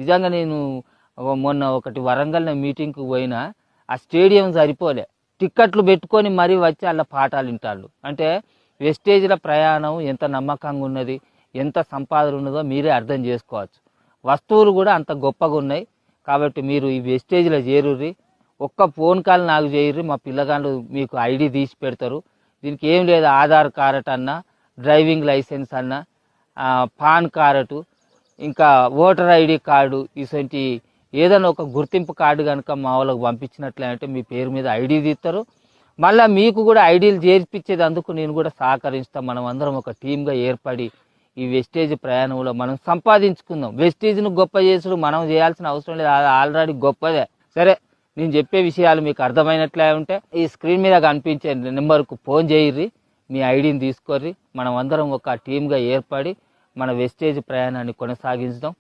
నిజంగా నేను మొన్న ఒకటి వరంగల్ మీటింగ్కి పోయినా, ఆ స్టేడియం సరిపోలే, టిక్కెట్లు పెట్టుకొని మరీ వచ్చి అలా పాఠాలు వింటాళ్ళు. అంటే వెస్టేజ్ల ప్రయాణం ఎంత నమ్మకంగా ఉన్నది, ఎంత సంపాదన ఉన్నదో మీరే అర్థం చేసుకోవచ్చు. వస్తువులు కూడా అంత గొప్పగా ఉన్నాయి. కాబట్టి మీరు ఈ వెస్టేజ్లో చేరుర్రి, ఒక్క ఫోన్ కాల్ నాకు చేయర్రి, మా పిల్లగాళ్ళు మీకు ఐడి తీసి పెడతారు. దీనికి ఏం లేదు, ఆధార్ కార్డ్ అన్నా, డ్రైవింగ్ లైసెన్స్ అన్నా, పాన్ కార్డు, ఇంకా ఓటర్ ఐడి కార్డు, ఇటువంటి ఏదైనా ఒక గుర్తింపు కార్డు కనుక మా వాళ్ళకి పంపించినట్లయితే మీ పేరు మీద ఐడి తీస్తారు. మళ్ళీ మీకు కూడా ఐడీలు చేర్పించేందుకు నేను కూడా సహకరిస్తాను. మనం అందరం ఒక టీమ్గా ఏర్పడి ఈ వెస్టేజ్ ప్రయాణంలో మనం సంపాదించుకుందాం. వెస్టేజ్ను గొప్ప చేసుడు మనం చేయాల్సిన అవసరం లేదు, అది ఆల్రెడీ గొప్పదే. సరే, నేను చెప్పే విషయాలు మీకు అర్థమైనట్లే ఉంటే ఈ స్క్రీన్ మీద కనిపించే నెంబర్కు ఫోన్ చేయర్రి, మీ ఐడిని తీసుకోర్రి. మనం అందరం ఒక టీమ్గా ఏర్పడి మన వెస్టేజ్ ప్రయాణాన్ని కొనసాగించుదాం.